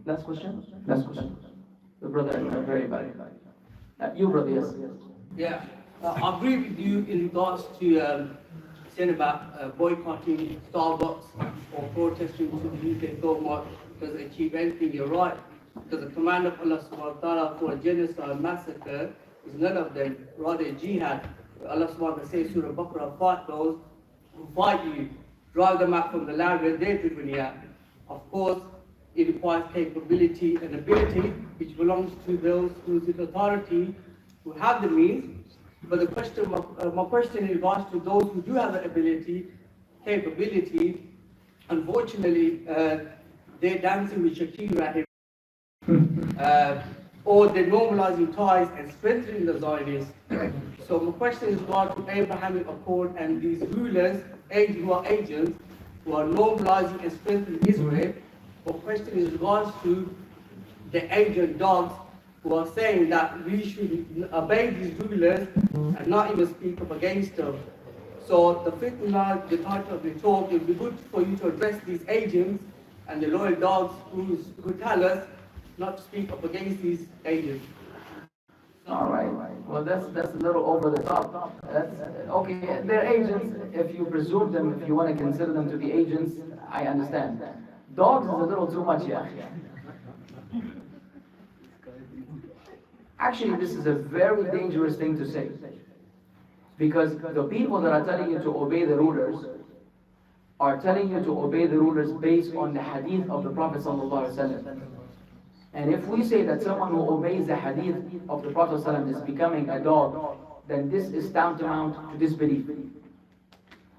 Last question? Last question. The brother, very valid. You, brother, yes. Yeah, I agree with you in regards to saying about boycotting Starbucks or protesting to the UK government doesn't achieve anything. You're right, because the command of Allah subhanahu wa ta'ala for a genocide massacre is none of them, rather jihad. Allah subhanahu wa ta'ala says Surah Baqarah, fight those who fight you, drive them out from the land where they're driven here. Of course, it requires capability and ability, which belongs to those whose authority, who have the means. But the question, my question in regards to those who do have the ability, capability, unfortunately, they're dancing with Shakira here, or they're normalizing ties and strengthening the Zionists. So my question is regarding to Abrahamic Accord and these rulers, who are agents, who are normalizing and strengthening Israel. My question is regards to the agent dogs who are saying that we should obey these rulers and not even speak up against them. So the fifth night, the title of the talk, it would be good for you to address these agents and the loyal dogs who tell us not to speak up against these agents. All right. Well, that's a little over the top. That's okay. They're agents. If you presume them, if you want to consider them to be agents, I understand. Dogs is a little too much, yeah. Actually, this is a very dangerous thing to say. Because the people that are telling you to obey the rulers are telling you to obey the rulers based on the hadith of the Prophet ﷺ. And if we say that someone who obeys the hadith of the Prophet ﷺ is becoming a dog, then this is tantamount to disbelief.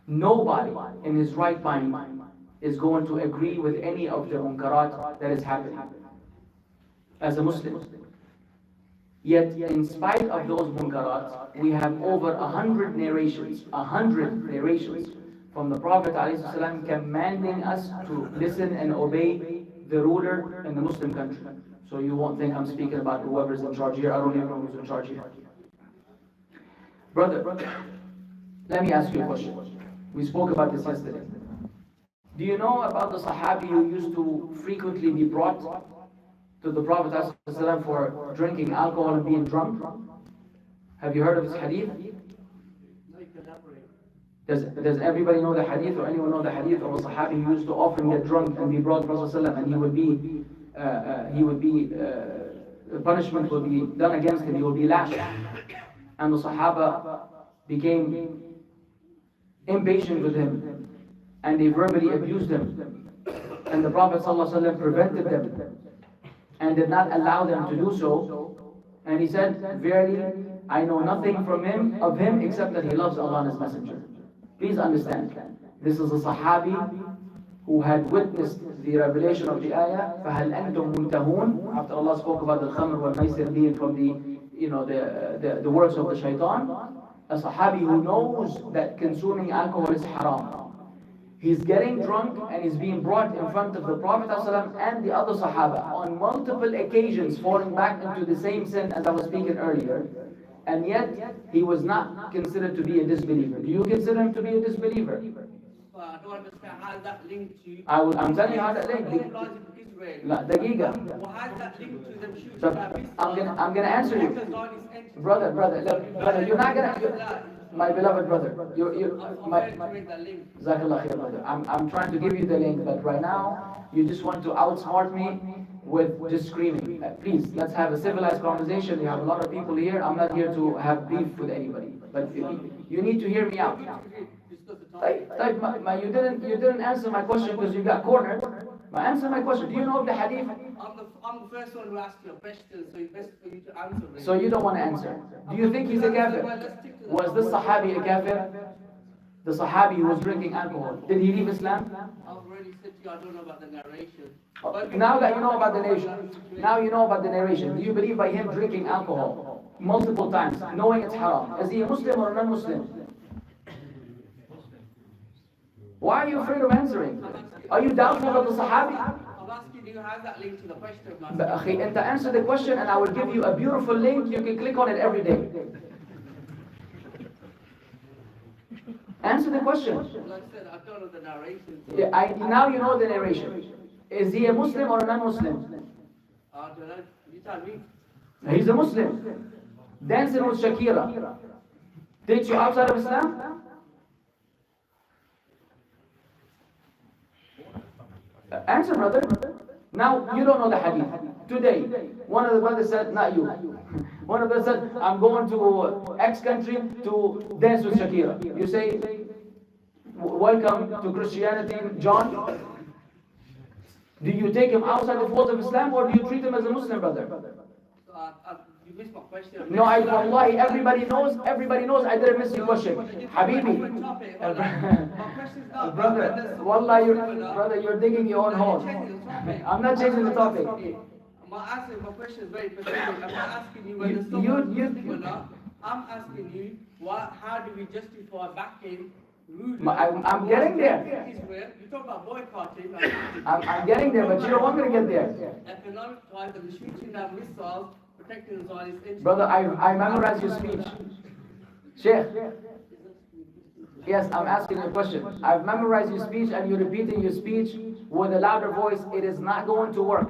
Nobody in his right mind is going to agree with any of the munkarat that is happening as a Muslim. Yet, in spite of those munkarat, we have over 100 narrations from the Prophet ﷺ commanding us to listen and obey the ruler in the Muslim country. So you won't think I'm speaking about whoever's in charge here. I don't even know who's in charge here. Brother, let me ask you a question. We spoke about this yesterday. Do you know about the Sahabi who used to frequently be brought to the Prophet ﷺ for drinking alcohol and being drunk? Have you heard of this hadith? Does everybody know the hadith, or anyone know the hadith of a Sahabi who used to often get drunk and be brought to the Prophet ﷺ, and the punishment will be done against him, he will be lashed. And the Sahaba became impatient with him, and they verbally abused him. And the Prophet ﷺ prevented them and did not allow them to do so. And he said, verily, I know nothing of him except that he loves Allah and His Messenger. Please understand, this is a Sahabi who had witnessed the revelation of the ayah, فَهَلْ أَنْتُمْ مُنْتَهُونَ, after Allah spoke about the khamr wal maisir being from the works of the shaitan. A Sahabi who knows that consuming alcohol is haram. He's getting drunk and he's being brought in front of the Prophet ﷺ and the other Sahaba on multiple occasions, falling back into the same sin as I was speaking earlier. And yet, he was not considered to be a disbeliever. Do you consider him to be a disbeliever? I don't understand how that linked to... I'm telling you how that linked. Well, how that linked to them shooting so, I'm gonna answer you. Brother, look, brother, you're not gonna... My beloved brother, I'm trying to give you the link, but right now, you just want to outsmart me with just screaming. Please, let's have a civilized conversation. You have a lot of people here. I'm not here to have beef with anybody. But you need to hear me out. You didn't answer my question because you got cornered. Answer my question. Do you know of the hadith? I'm the first one who asked you a question, so it's best for you to answer it. So you don't want to answer. Do you think he's a kafir? Was this Sahabi a kafir? The Sahabi who was drinking alcohol. Did he leave Islam? I've already said to you, I don't know about the narration. Now that you know about the narration, do you believe by him drinking alcohol multiple times, knowing it's haram? Is he a Muslim or a non-Muslim? Why are you afraid of answering? Are you doubtful of the Sahabi? I'm asking you, how that link to the question of But answer the question and I will give you a beautiful link. You can click on it every day. Answer the question. Like I said, I don't know the narration. Yeah, now you know the narration. Is he a Muslim or a non-Muslim? I don't know. You tell me. He's a Muslim. Dancing with Shakira takes you outside of Islam? Answer, brother. Now, you don't know the hadith. Today, one of the brothers said, not you. One of them said, I'm going to X country to dance with Shakira. You say, welcome to Christianity, John. Do you take him outside the folds of Islam or do you treat him as a Muslim, brother? You missed my question. No, wallahi, everybody knows I didn't miss your question. Habibi. My question is not. Brother, wallahi, you're digging your own hole. I'm not changing the topic. My question is very specific. I'm not asking you whether someone is Muslim or not. I'm asking you, how do we justify backing rude? I'm getting there. Israel? You talk about boycotting. I'm getting there, but you don't want me to get there. Economic ties and shooting down missiles, protecting the Zionist interests. Brother, I memorized your speech. Sheikh. Yes, I'm asking you a question. I've memorized your speech and you're repeating your speech with a louder voice. It is not going to work.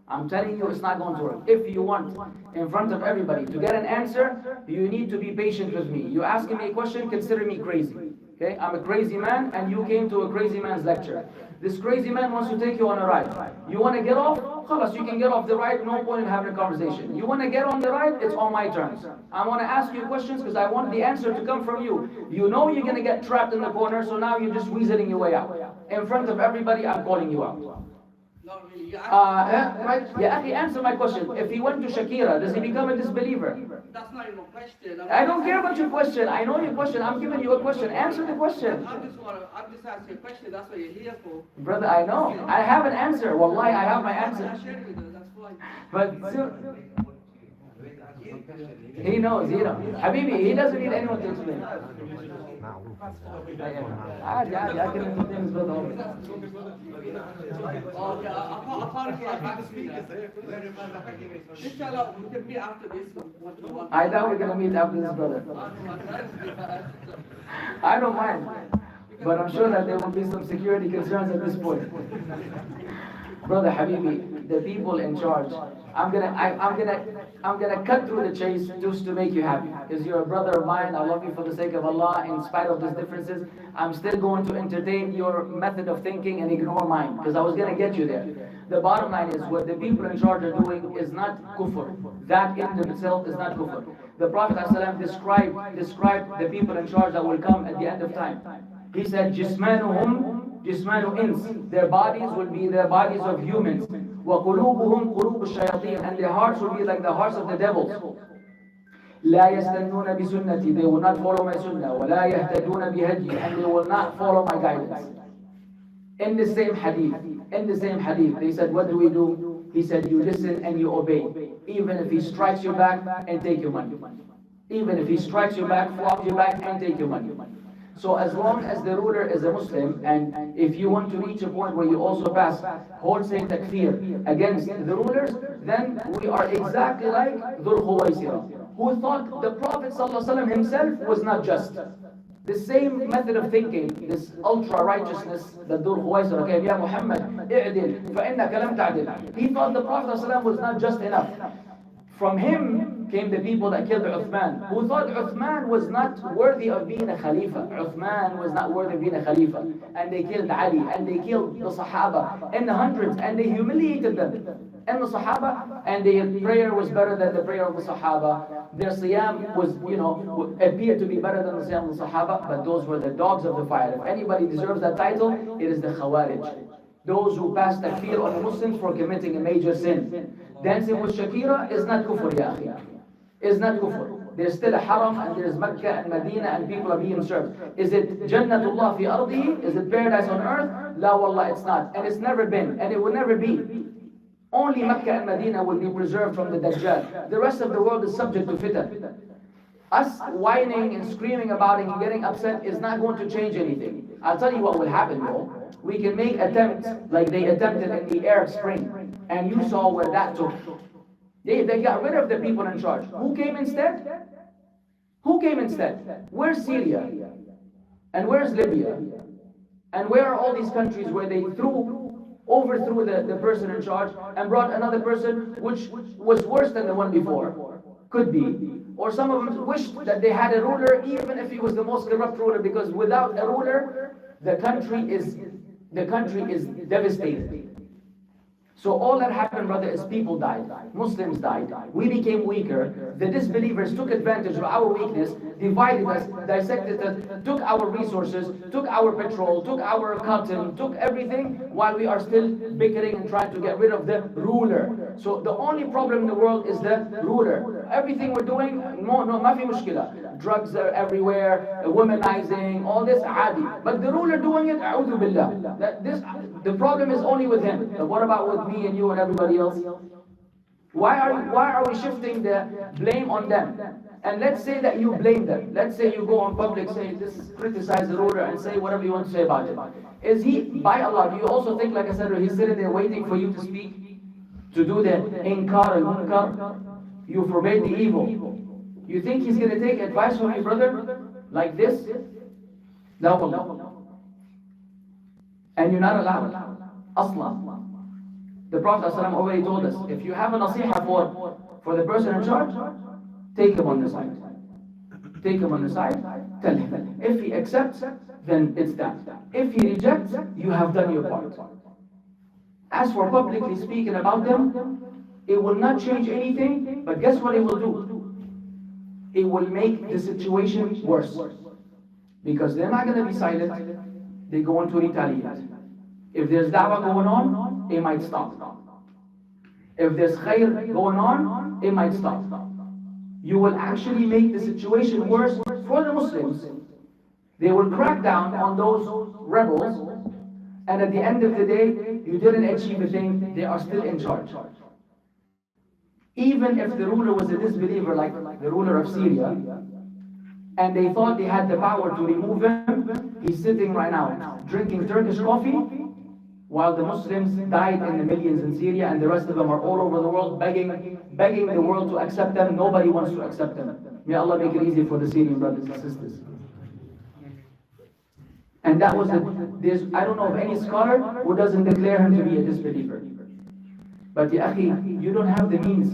I'm telling you, it's not going to work. If you want, in front of everybody, to get an answer, you need to be patient with me. You asking me a question, consider me crazy. Okay? I'm a crazy man, and you came to a crazy man's lecture. This crazy man wants to take you on a ride. You want to get off? Khalas, you can get off the ride, no point in having a conversation. You want to get on the ride? It's on my terms. I want to ask you questions because I want the answer to come from you. You know you're going to get trapped in the corner, so now you're just weaseling your way out. In front of everybody, I'm calling you out. Not really. Right? Yeah, actually, answer my question. If he went to Shakira, does he become a disbeliever? That's not even a question. I don't care about your question. I know your question. I'm giving you a question. Answer the question. I'm just asking a question. That's what you're here for. Brother, I know. I have an answer. Wallahi, I have my answer. I shared with us. That's fine. But he knows. Habibi, he doesn't need anyone to explain. I can things, brother. Okay, I can't get back to you. Inshallah, we can meet after this. I doubt we're gonna meet after this, brother. I don't mind, but I'm sure that there will be some security concerns at this point. Brother Habibi, the people in charge. I'm gonna cut through the chase just to make you happy. Because you're a brother of mine, I love you for the sake of Allah. In spite of these differences, I'm still going to entertain your method of thinking and ignore mine. Because I was gonna get you there. The bottom line is what the people in charge are doing is not kufr. That in of itself is not kufr. The Prophet ﷺ described the people in charge that will come at the end of time. He said, جِسْمَانُهُمْ جِسْمَانُ إِنس. Their bodies will be the bodies of humans. وَقُلُوبُهُمْ قُلُوبُ الشَّيَاطِينَ. And their hearts will be like the hearts of the devils. لَا يَسْتَنُّونَ بِسُنَّتِي. They will not follow my sunnah. وَلَا يَهْتَدُونَ بِهَدْيِي. And they will not follow my guidance. In the same hadith, they said, what do? He said, you listen and you obey. Even if he strikes you back and take your money. Even if he strikes you back, flops you back and take your money. So as long as the ruler is a Muslim, and if you want to reach a point where you also pass wholesale takfir against the rulers, then we are exactly like Dhul Khuwaisira, who thought the Prophet ﷺ himself was not just. The same method of thinking, this ultra-righteousness that Dhul Khuwaisira came, Ya Muhammad, i'dil, fa'inna lam ta'dil. He thought the Prophet ﷺ was not just enough. From him came the people that killed Uthman, who thought Uthman was not worthy of being a Khalifa. Uthman was not worthy of being a Khalifa. And they killed Ali, and they killed the Sahaba in the hundreds, and they humiliated them. And the Sahaba, and their prayer was better than the prayer of the Sahaba. Their Siyam was, appeared to be better than the Siyam of the Sahaba, but those were the dogs of the fire. If anybody deserves that title, it is the Khawarij. Those who pass takfir on the Muslims for committing a major sin. Dancing with Shakira is not kufr, ya akhi. Is not kufr. There's still a haram and there's Mecca and Medina and people are being served. Is it Jannatullah fi ardihi? Is it paradise on earth? La wallah, it's not. And it's never been. And it will never be. Only Mecca and Medina will be preserved from the Dajjal. The rest of the world is subject to fitan. Us whining and screaming about it and getting upset is not going to change anything. I'll tell you what will happen though. We can make attempts like they attempted in the Arab Spring. And you saw where that took. They got rid of the people in charge. Who came instead? Who came instead? Where's Syria? And where's Libya? And where are all these countries where they threw overthrew the person in charge and brought another person which was worse than the one before. Could be. Or some of them wished that they had a ruler even if he was the most corrupt ruler, because without a ruler, the country is devastated. So all that happened, brother, is people died. Muslims died. We became weaker. The disbelievers took advantage of our weakness, divided us, dissected us, took our resources, took our petrol, took our cotton, took everything, while we are still bickering and trying to get rid of the ruler. So the only problem in the world is the ruler. Everything we're doing, no, ما في مشكلة. Drugs are everywhere, womanizing, all this, عادي. But the ruler doing it, أعوذ بالله. The problem is only with him. But what about with me and you and everybody else? Why are we shifting the blame on them? And let's say that you blame them. Let's say you go on public, say this, criticize the ruler and say whatever you want to say about it. Is he, by Allah, do you also think, like I said, he's sitting there waiting for you to speak? To do the inkar al-munkar? You forbade the evil. You think he's going to take advice from you, brother? Like this? No, wallah. And you're not allowed. Aslan. The Prophet ﷺ already told us, if you have a nasiha for the person in charge, take him on the side. Take him on the side, tell him. If he accepts, then it's that. If he rejects, you have done your part. As for publicly speaking about them, it will not change anything, but guess what it will do? It will make the situation worse. Because they're not going to be silent, they're going to retaliate. If there's da'wah going on, it might stop. If there's khair going on, it might stop. You will actually make the situation worse for the Muslims. They will crack down on those rebels, and at the end of the day, you didn't achieve a thing, they are still in charge. Even if the ruler was a disbeliever, like the ruler of Syria, and they thought they had the power to remove him, he's sitting right now drinking Turkish coffee, while the Muslims died in the millions in Syria, and the rest of them are all over the world begging the world to accept them. Nobody wants to accept them. May Allah make it easy for the Syrian brothers and sisters. And that was I don't know of any scholar who doesn't declare him to be a disbeliever. But ya akhi, you don't have the means.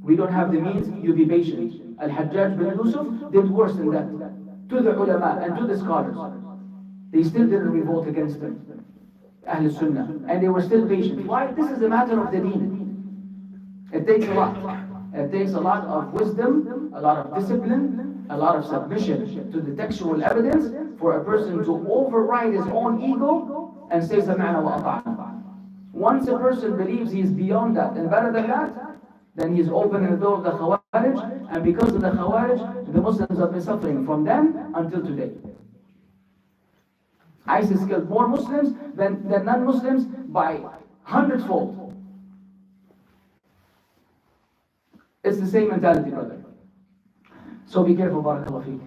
We don't have the means, you be patient. Al-Hajjaj bin Yusuf did worse than that. To the ulama and to the scholars. They still didn't revolt against them. Ahl Sunnah. And they were still patient. Why? This is a matter of the deen. It takes a lot. It takes a lot of wisdom, a lot of discipline, a lot of submission to the textual evidence for a person to override his own ego and say Sami'na wa ata'na. Once a person believes he is beyond that and better than that, then he is opening the door of the Khawarij, and because of the Khawarij, the Muslims have been suffering from then until today. ISIS killed more Muslims than non-Muslims by 100-fold. It's the same mentality, brother. So be careful, barakallahu feek.